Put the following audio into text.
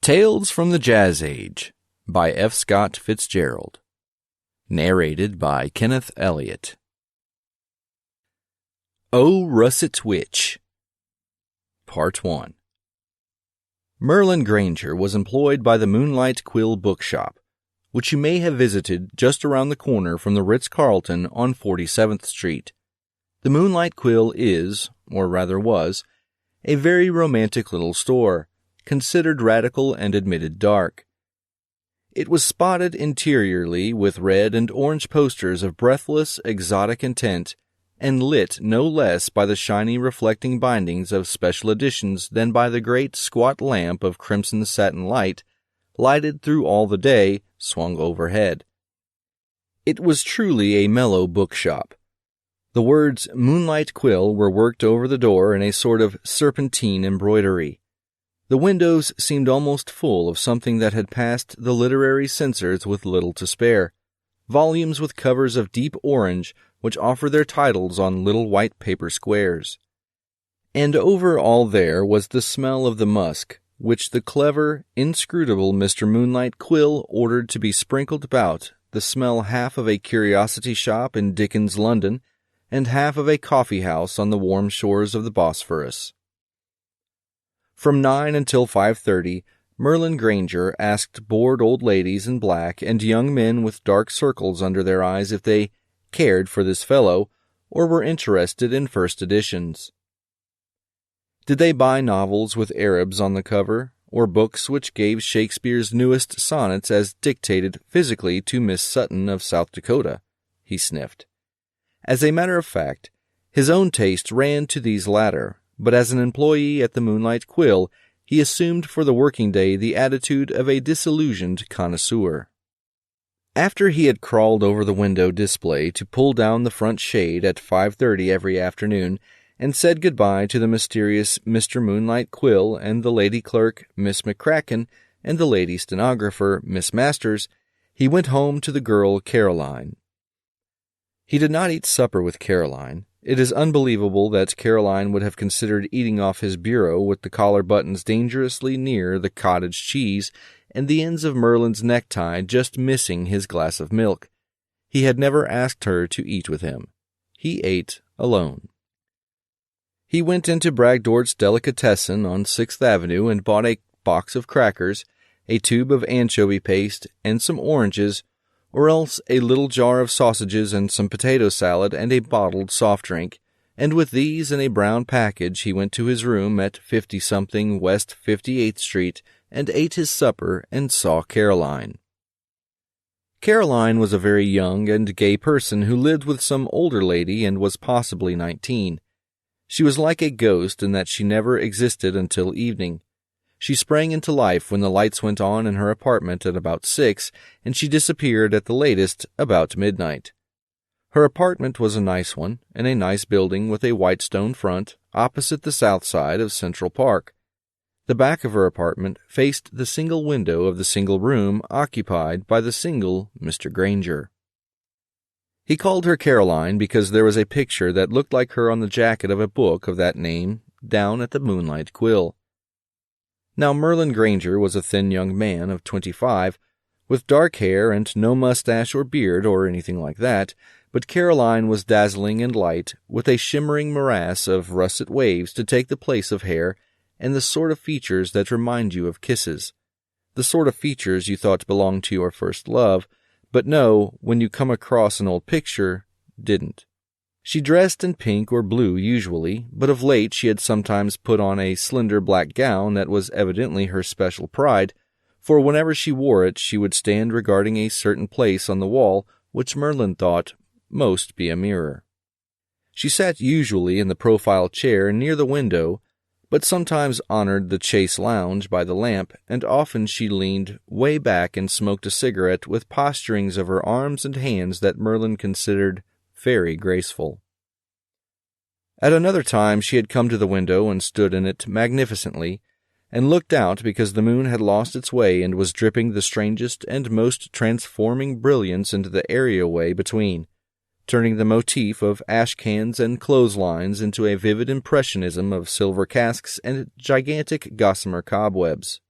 Tales from the Jazz Age by F. Scott Fitzgerald. Narrated by Kenneth Elliott. O Russet Witch. Part 1. Merlin Granger was employed by the Moonlight Quill Bookshop, which you may have visited just around the corner from the Ritz-Carlton on 47th Street. The Moonlight Quill is, or rather was, a very romantic little store, considered radical and admitted dark. It was spotted interiorly with red and orange posters of breathless, exotic intent, and lit no less by the shiny reflecting bindings of special editions than by the great squat lamp of crimson satin light, lighted through all the day, swung overhead. It was truly a mellow bookshop. The words Moonlight Quill were worked over the door in a sort of serpentine embroidery. The windows seemed almost full of something that had passed the literary censors with little to spare. Volumes with covers of deep orange which offer their titles on little white paper squares. And over all there was the smell of the musk, which the clever, inscrutable Mr. Moonlight Quill ordered to be sprinkled about, the smell half of a curiosity shop in Dickens' London, and half of a coffee-house on the warm shores of the Bosphorus. From 9 until 5:30, Merlin Granger asked bored old ladies in black and young men with dark circles under their eyes if they cared for this fellow or were interested in first editions. Did they buy novels with Arabs on the cover, or books which gave Shakespeare's newest sonnets as dictated physically to Miss Sutton of South Dakota? He sniffed. As a matter of fact, his own taste ran to these latter, but as an employee at the Moonlight Quill, he assumed for the working day the attitude of a disillusioned connoisseur. After he had crawled over the window display to pull down the front shade at 5:30 every afternoon, and said goodbye to the mysterious Mr. Moonlight Quill and the lady clerk, Miss McCracken, and the lady stenographer, Miss Masters, he went home to the girl Caroline. He did not eat supper with Caroline. It is unbelievable that Caroline would have considered eating off his bureau with the collar buttons dangerously near the cottage cheese and the ends of Merlin's necktie just missing his glass of milk. He had never asked her to eat with him. He ate alone. He went into Bragdort's Delicatessen on 6th Avenue and bought a box of crackers, a tube of anchovy paste, and some oranges, or else a little jar of sausages and some potato salad and a bottled soft drink, and with these in a brown package he went to his room at 50-something West 58th Street and ate his supper and saw Caroline. Caroline was a very young and gay person who lived with some older lady and was possibly 19. She was like a ghost in that she never existed until evening. She sprang into life when the lights went on in her apartment at about 6, and she disappeared at the latest about midnight. Her apartment was a nice one, in a nice building with a white stone front, opposite the south side of Central Park. The back of her apartment faced the single window of the single room occupied by the single Mr. Granger. He called her Caroline because there was a picture that looked like her on the jacket of a book of that name down at the Moonlight Quill. Now Merlin Granger was a thin young man of 25, with dark hair and no mustache or beard or anything like that, but Caroline was dazzling and light, with a shimmering morass of russet waves to take the place of hair, and the sort of features that remind you of kisses. The sort of features you thought belonged to your first love, but no, when you come across an old picture, didn't. She dressed in pink or blue usually, but of late she had sometimes put on a slender black gown that was evidently her special pride, for whenever she wore it she would stand regarding a certain place on the wall which Merlin thought most be a mirror. She sat usually in the profile chair near the window, but sometimes honored the chaise lounge by the lamp, and often she leaned way back and smoked a cigarette with posturings of her arms and hands that Merlin considered very graceful. At another time she had come to the window and stood in it magnificently, and looked out because the moon had lost its way and was dripping the strangest and most transforming brilliance into the areaway between, turning the motif of ash cans and clotheslines into a vivid impressionism of silver casks and gigantic gossamer cobwebs.